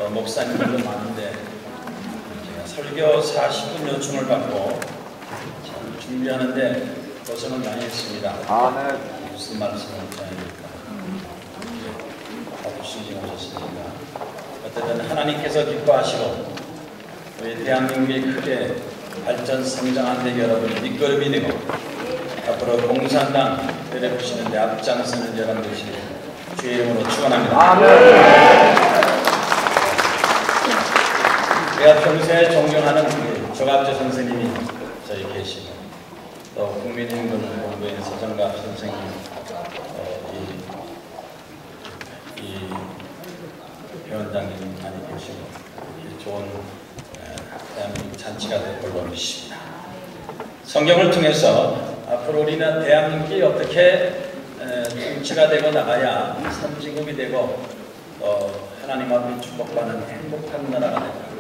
목사님들도 많은데 제가 설교 40분 요청을 받고 참 준비하는데 고생을 많이 했습니다. 무슨 말씀을 전해드릴까? 바쁘신지 오셨으니까 어쨌든 하나님께서 기뻐하시고 우리 대한민국이 크게 발전 성장한 데 여러분이 밑거름이 되고 앞으로 공산당 때려부시는 데 앞장서는 여러분 되시길 주의 이름으로 축원합니다. 제가 평소에 존경하는 우리 조갑재 선생님이 저희 계시고 또 국민인권본부의 서정갑 선생님 이 위원장님 많이 계시고 좋은 대한민국 잔치가 될 걸로 믿습니다. 성경을 통해서 앞으로 우리는 대한민국이 어떻게 정치가 되고 나가야 선진국이 되고 하나님 앞에 축복받는 행복한 나라가 됩니다.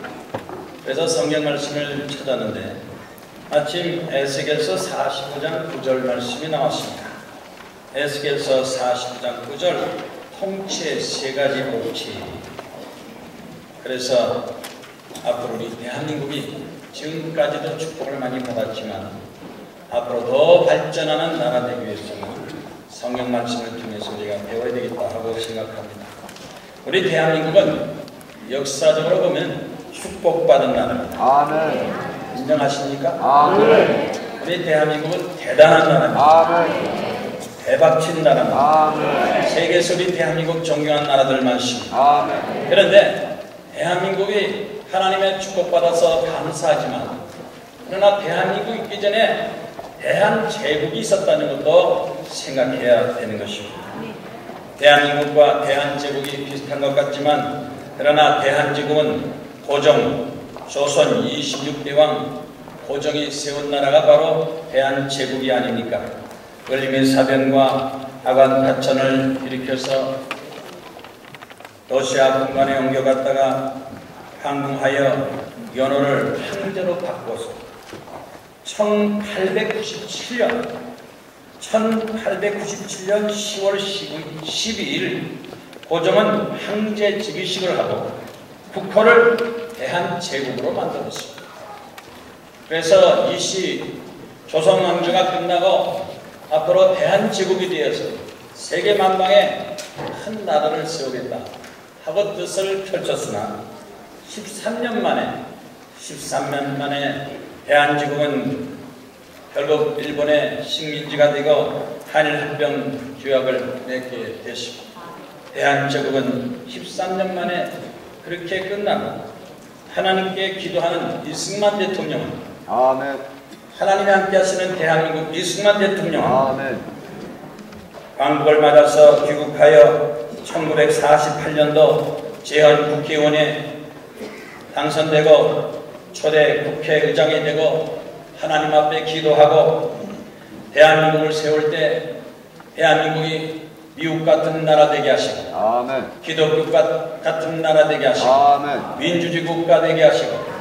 그래서 성경 말씀을 찾았는데 마침 에스겔서 45장 9절 말씀이 나왔습니다. 에스겔서 49장 9절 통치의 세 가지 옥치. 그래서 앞으로 우리 대한민국이 지금까지도 축복을 많이 받았지만 앞으로 더 발전하는 나라 되기 위해서는 성경 말씀을 통해서 우리가 배워야 되겠다 하고 생각합니다. 우리 대한민국은 역사적으로 보면 축복받은 나라입니다. 인정하십니까? 우리 대한민국은 대단한 나라입니다. 대박친 나라입니다. 세계에서 우리 대한민국 존경한 나라들 많습니다. 그런데 대한민국이 하나님의 축복받아서 감사하지만 그러나 대한민국이 있기 전에 대한제국이 있었다는 것도 생각해야 되는 것입니다. 대한민국과 대한제국이 비슷한 것 같지만 그러나 대한제국은 고종, 조선 26대 왕 고종이 세운 나라가 바로 대한제국이 아닙니까? 을림의 사변과 하관 파천을 일으켜서 러시아 본관에 옮겨갔다가 항공하여 연호를 황제로 바꿔서 1897년 10월 12일 고종은 황제 즉위식을 하고 국호를 대한제국으로 만들었습니다. 그래서 이 시 조선 왕조가 끝나고 앞으로 대한제국이 되어서 세계 만방에 큰 나라를 세우겠다 하고 뜻을 펼쳤으나 13년 만에 대한제국은 결국 일본의 식민지가 되고 한일합병 조약을 맺게 됐습니다. 대한제국은 13년 만에 그렇게 끝나고 하나님께 기도하는 이승만 대통령은 하나님이 함께 하시는 대한민국 이승만 대통령은 광복을 맞아서 귀국하여 1948년도 재헌 국회의원에 당선되고 초대 국회의장이 되고 하나님 앞에 기도하고 대한민국을 세울 때 대한민국이 미국 같은 나라 되게 하시고 기독교 같은 나라 되게 하시고 민주주의 국가 되게 하시고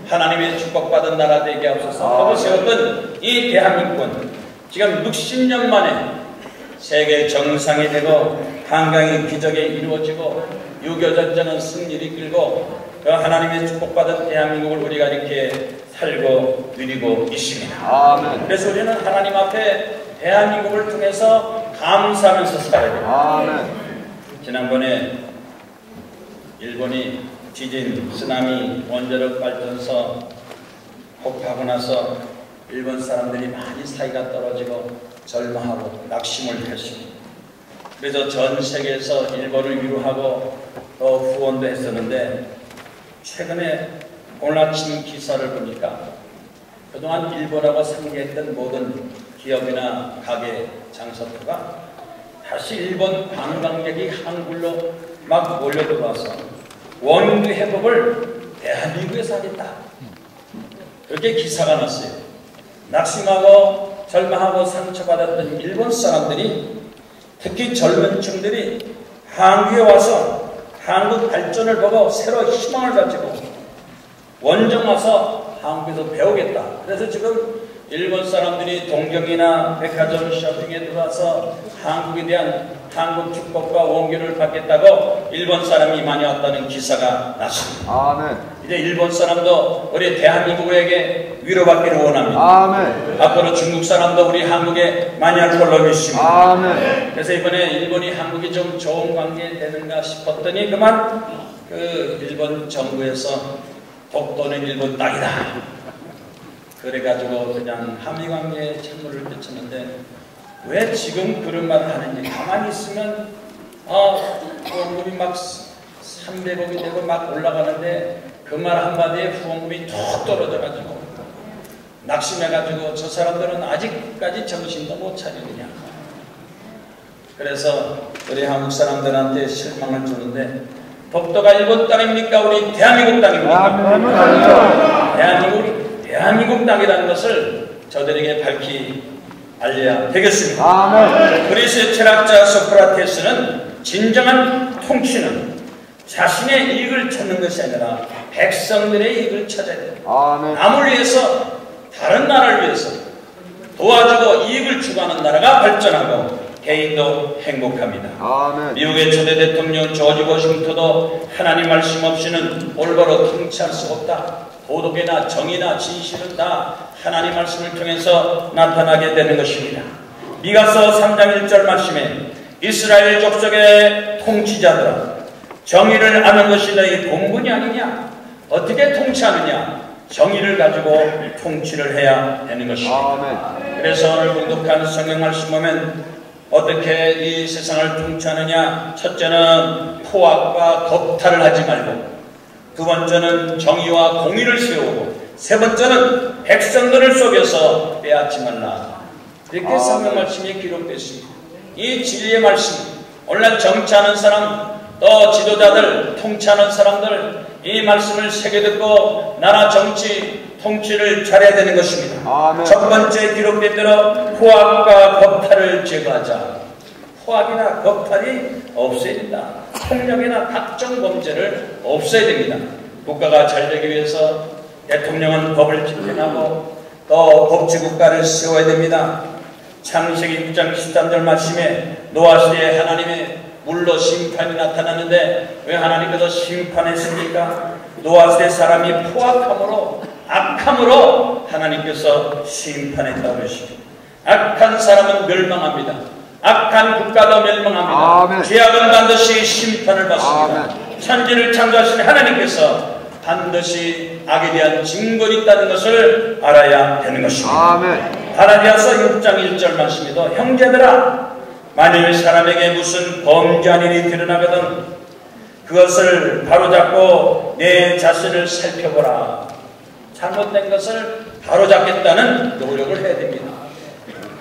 하나님의 축복받은 나라 되게 하옵소서 하고 세웠던 이 대한민국은 지금 60년 만에 세계 정상이 되고 한강의 기적이 이루어지고 6.25 전쟁은 승리를 이끌고 하나님의 축복받은 대한민국을 우리가 이렇게 살고 누리고 있습니다. 그래서 우리는 하나님 앞에 대한민국을 통해서 감사하면서 살아야 됩니다. 지난번에 일본이 지진, 쓰나미, 원자력 발전소 폭파하고 나서 일본 사람들이 많이 사이가 떨어지고 절망하고 낙심을 했습니다. 그래서 전 세계에서 일본을 위로하고 또 후원도 했었는데 최근에 오늘 아침 기사를 보니까 그동안 일본하고 상계했던 모든 기업이나 가게, 장사터가 다시 일본 관광객이 한국으로 막 몰려들어와서 원유 회복을 대한민국에서 하겠다. 그렇게 기사가 났어요. 낙심하고 절망하고 상처받았던 일본 사람들이 특히 젊은 층들이 한국에 와서 한국 발전을 보고 새로 희망을 가지고 원정 와서 한국에서 배우겠다. 그래서 지금 일본 사람들이 동경이나 백화점 쇼핑에 들어와서 한국에 대한 한국 축복과 원기를 받겠다고 일본 사람이 많이 왔다는 기사가 났습니다. 아멘. 이제 일본 사람도 우리 대한민국에게 위로받기를 원합니다. 아멘. 앞으로 중국 사람도 우리 한국에 많이 할 걸로 믿습니다. 아멘. 그래서 이번에 일본이 한국이 좀 좋은 관계 되는가 싶었더니 그만 그 일본 정부에서 독도는 일본 땅이다. 그래가지고 그냥 한미관계에 찬물을 끼쳤는데 왜 지금 그런 말을 하는지 가만히 있으면 후원금이 막 300억이 되고 막 올라가는데 그 말 한마디에 후원금이 툭 떨어져가지고 낙심해가지고 저 사람들은 아직까지 정신도 못 차리느냐. 그래서 우리 한국 사람들한테 실망을 주는데 독도가 일본 땅입니까? 우리 대한민국 땅입니까? 대한민국 땅이라는 것을 저들에게 밝히 알려야 되겠습니다. 아멘. 그리스의 철학자 소크라테스는 진정한 통치는 자신의 이익을 찾는 것이 아니라 백성들의 이익을 찾아야 됩니다. 아멘. 남을 위해서, 다른 나라를 위해서 도와주고 이익을 추구하는 나라가 발전하고 개인도 행복합니다. 아멘. 미국의 초대 대통령 조지 워싱턴도 하나님 말씀 없이는 올바로 통치할 수 없다. 도덕이나 정의나 진실은 다 하나님 말씀을 통해서 나타나게 되는 것입니다. 미가서 3장 1절 말씀에 이스라엘 족속의 통치자들아 정의를 아는 것이 너희 본분이 아니냐? 어떻게 통치하느냐? 정의를 가지고 통치를 해야 되는 것입니다. 아멘. 그래서 오늘 공독한 성경 말씀 보면 어떻게 이 세상을 통치하느냐? 첫째는 포악과 겁탈을 하지 말고, 두 번째는 정의와 공의를 세우고, 세 번째는 백성들을 속여서 빼앗지 말라. 이렇게 성경 말씀이 기록됐습니다. 이 진리의 말씀, 오늘날 정치하는 사람, 또 지도자들, 통치하는 사람들 이 말씀을 새겨듣고 나라 정치, 통치를 잘해야 되는 것입니다. 아멘. 첫 번째 기록된 대로 포악과 겁탈을 제거하자. 포악이나 겁탈이 없어야 된다. 폭력이나 각종 범죄를 없애야 됩니다. 국가가 잘 되기 위해서 대통령은 법을 집행하고 또 법치국가를 세워야 됩니다. 창세기 6장 13절 말씀에 노아 시대에 하나님의 물로 심판이 나타나는데 왜 하나님께서 심판했습니까? 노아 시대 사람이 포악함으로 악함으로 하나님께서 심판했다고 그러십니다. 악한 사람은 멸망합니다. 악한 국가도 멸망합니다. 아멘. 죄악은 반드시 심판을 받습니다. 아멘. 천지를 창조하신 하나님께서 반드시 악에 대한 징벌이 있다는 것을 알아야 되는 것입니다. 아멘. 갈라디아서 6장 1절 말씀에도 형제들아 만일 사람에게 무슨 범죄한 일이 드러나거든 그것을 바로잡고 내 자신을 살펴보라. 잘못된 것을 바로잡겠다는 노력을 해야 됩니다.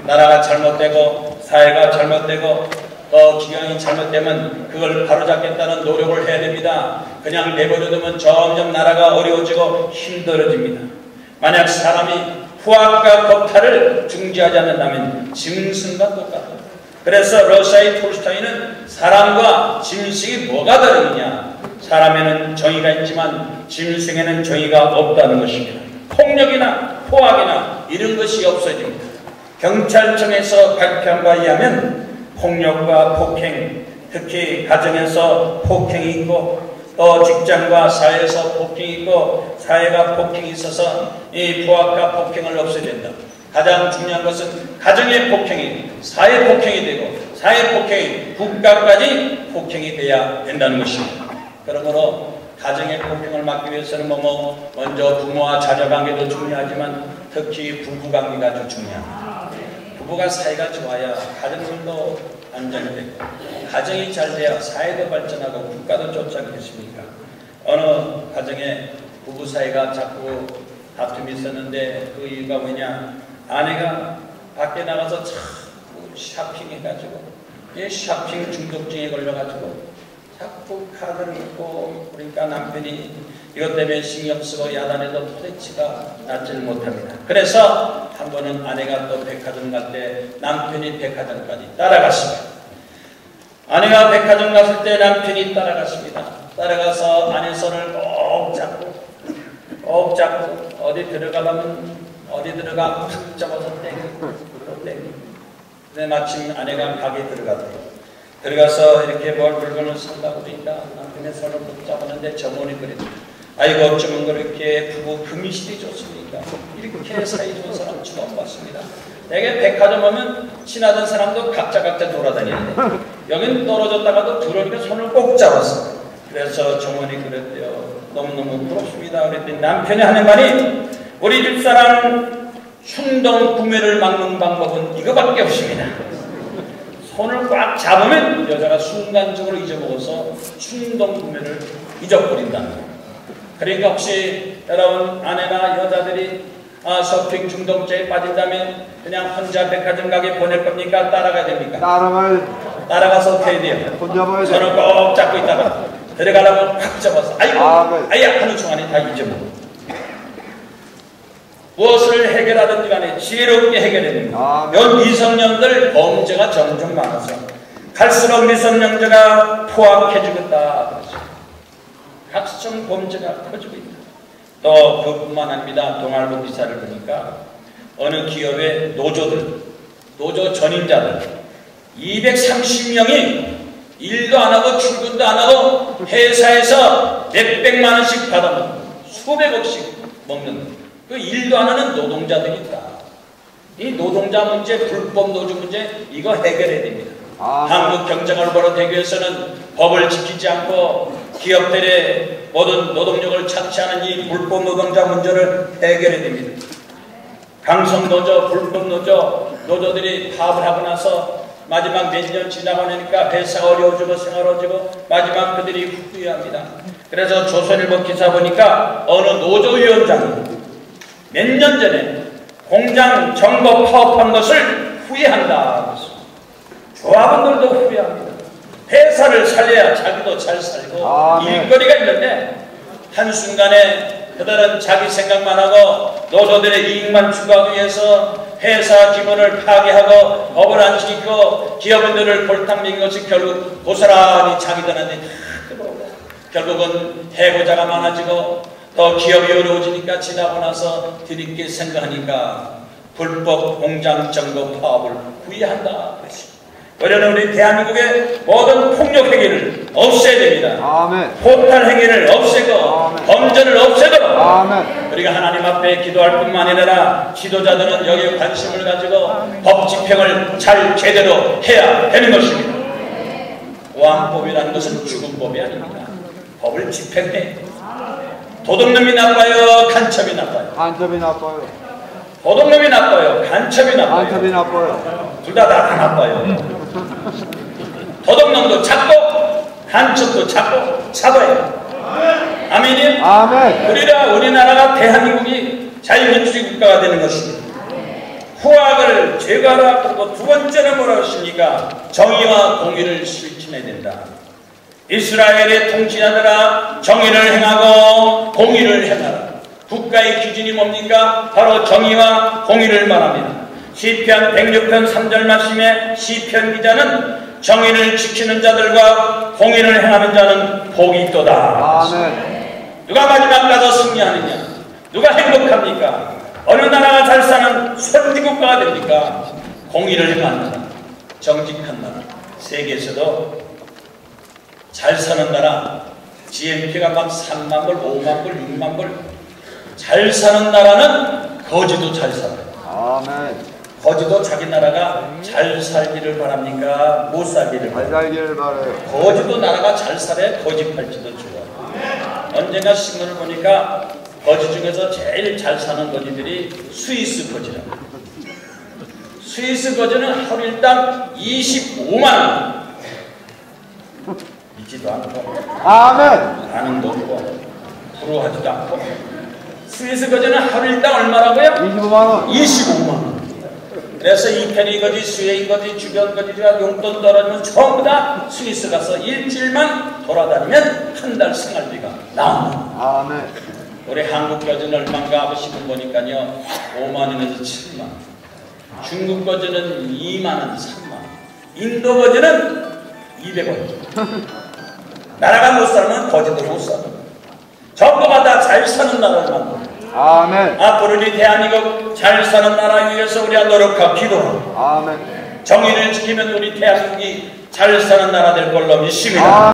나라가 잘못되고 사회가 잘못되고 또 기강이 잘못되면 그걸 바로잡겠다는 노력을 해야 됩니다. 그냥 내버려두면 점점 나라가 어려워지고 힘들어집니다. 만약 사람이 후악과 겁탈을 중지하지 않는다면 짐승과 똑같다. 그래서 러시아의 톨스토이는 사람과 짐승이 뭐가 다르느냐? 사람에는 정의가 있지만 짐승에는 정의가 없다는 것입니다. 폭력이나 포악이나 이런 것이 없어집니다. 경찰청에서 발표한 바에 의하면 폭력과 폭행, 특히 가정에서 폭행이 있고 또 직장과 사회에서 폭행이 있고 사회가 폭행이 있어서 이 포악과 폭행을 없애야 된다. 가장 중요한 것은 가정의 폭행이 사회 폭행이 되고 사회 폭행이 국가까지 폭행이 돼야 된다는 것입니다. 그러므로 가정의 폭행을 막기 위해서는 먼저 부모와 자녀관계도 중요하지만 특히 부부관계가 아주 중요합니다. 부부가 사이가 좋아야 가정들도 안정이 되고 가정이 잘 돼야 사회도 발전하고 국가도 좋지 않겠습니까? 어느 가정에 부부 사이가 자꾸 다툼이 있었는데 그 이유가 뭐냐? 아내가 밖에 나가서 자꾸 쇼핑해가지고 이 쇼핑 중독증에 걸려가지고 자꾸 카드를 입고 그러니까 남편이 이것 때문에 신경 쓰고 야단해도 도대체가 낫지를 못합니다. 그래서 한 번은 아내가 또 백화점 갈 때 남편이 백화점까지 따라갔습니다. 아내가 백화점 갔을 때 남편이 따라갔습니다. 따라가서 아내 손을 꼭 잡고 어디 들어가면 어디 들어가 탁 잡아서 땡기고 또 땡기고. 근데 마침 아내가 가게에 들어갔대요. 들어가서 이렇게 물건을 살라고 그러니까 남편의 손을 붙잡았는데 정원이 그랬다. 아이고 어쩌면 그렇게 부부 금이실이 좋습니까? 이렇게 사이 좋은 사람 처음 봤습니다. 내게 백화점 오면 친하던 사람도 각자 돌아다니는데 여긴 떨어졌다가도 들어오니까 손을 꼭 잡았어. 그래서 정원이 그랬대요. 너무너무 부럽습니다. 그랬더니 남편이 하는 말이 우리 집사람 충동 구매를 막는 방법은 이거밖에 없습니다. 손을 꽉 잡으면 여자가 순간적으로 잊어먹어서 충동 구매를 잊어버린다는 거예요. 그러니까 혹시 여러분 아내나 여자들이 쇼핑 중독자에 빠진다면 그냥 혼자 백화점 가게 보낼 겁니까? 따라가야 됩니까? 따라가서 어떻게 해야 돼요? 손을 꼭 잡고 있다가 들어가려면 확 잡아서 아이고 아야 하는 순간에 다 잊어먹어. 무엇을 해결하든지 간에 지혜롭게 해결해야 됩니다. 요 미성년들 범죄가 점점 많아서 갈수록 미성년자가 포악해지겠다. 각종 범죄가 커지고 있다. 또 그뿐만 아닙니다. 동아일보 기사를 보니까 어느 기업의 노조 전임자들 230명이 일도 안 하고 출근도 안 하고 회사에서 몇백만 원씩 받아먹고 수백억씩 먹는 그 일도 안 하는 노동자들이 있다. 이 노동자 문제, 불법 노조 문제 이거 해결해야 됩니다. 한국 경제활보로 되기 위해서는 법을 지키지 않고 기업들의 모든 노동력을 착취하는 이 불법 노동자 문제를 해결해야 됩니다. 강성노조, 불법 노조들이 파업을 하고 나서 마지막 몇 년 지나고 나니까 회사가 어려워지고 생활 어려워지고 마지막 그들이 후회합니다. 그래서 조선일보 기사 보니까 어느 노조위원장이 몇 년 전에 공장 정보 파업한 것을 후회한다. 조합원들도 후회합니다. 회사를 살려야 자기도 잘 살고 일거리가 있는데 한순간에 그들은 자기 생각만 하고 노조들의 이익만 추구하기 위해서 회사 기본을 파괴하고 법을 안 지키고 기업인들을 골탕 먹인 것이 결국 고스란히 자기들한테 다 들어오고 결국은 해고자가 많아지고 더 기업이 어려워지니까 지나고 나서 뒤늦게 생각하니까 불법 공장 정보 파업을 후회한다 그랬습니다. 우리는 우리 대한민국의 모든 폭력 행위를 없애야 됩니다. 포탈 행위를 없애고 범죄를 없애도록 우리가 하나님 앞에 기도할 뿐만 아니라 지도자들은 여기에 관심을 가지고 법 집행을 잘 제대로 해야 되는 것입니다. 보안법이라는 것은 죽은 법이 아닙니다. 법을 집행해. 도둑놈이 나빠요? 간첩이 나빠요? 간첩이 나빠요. 도둑놈이 나빠요? 간첩이 나빠요? 간첩이 나빠요. 둘 다 나빠요. 도둑놈도 잡고 간첩도 잡아요. 아멘이요? 아멘. 그러라 우리나라가 대한민국이 자유민주주의 국가가 되는 것입니다. 후악을 제거하라. 그리고 두 번째는 뭐라고 하십니까? 정의와 공의를 실천해야 된다. 이스라엘의 통치자들아 정의를 행하고 공의를 행하라. 국가의 기준이 뭡니까? 바로 정의와 공의를 말합니다. 시편 106편 3절 말씀에 시편 기자는 정의를 지키는 자들과 공의를 행하는 자는 복이 있도다. 아멘. 누가 마지막 가서 승리하느냐? 누가 행복합니까? 어느 나라가 잘 사는 선진국가가 됩니까? 공의를 행하는 나라, 정직한 나라. 세계에서도 잘 사는 나라, GNP가 막 3만 불, 5만 불, 6만 불. 잘 사는 나라는 거지도 잘 살아요. 아멘. 거지도 자기 나라가 잘 살기를 바랍니까? 못 살기를 바랍니까? 잘 살기를 바라요. 거지도 나라가 잘 살아야 거지 팔지도 좋아. 언젠가 신문을 보니까 거지 중에서 제일 잘 사는 거지들이 스위스 거지라고. 스위스 거지는 하루 일당 25만 원. 믿지도 않고 아멘. 반응도 없고 부러워하지도 않고. 스위스 거지는 하루 일당 얼마라고요? 25만 원. 25만 원. 그래서 이 편이 거지, 스웨인 거지, 주변 거지가 용돈 떨어지면 전부 다 스위스 가서 일주일만 돌아다니면 한 달 생활비가 나옵니다. 아멘. 우리 한국 거지는 얼마인가 하고 신문 보니까요 5만 원에서 7만 원. 중국 거지는 2만 원, 3만 원. 인도 거지는 200원. 나라가 못 살면 거지도 못 살아. 전부가 다 잘 사는 나라를 만들어. 아멘. 앞으로 우리 대한민국 잘 사는 나라 위해서 우리가 노력하고 기도하고 아멘. 정의를 지키면 우리 대한민국이 잘 잘 사는 나라 될 걸로 믿습니다.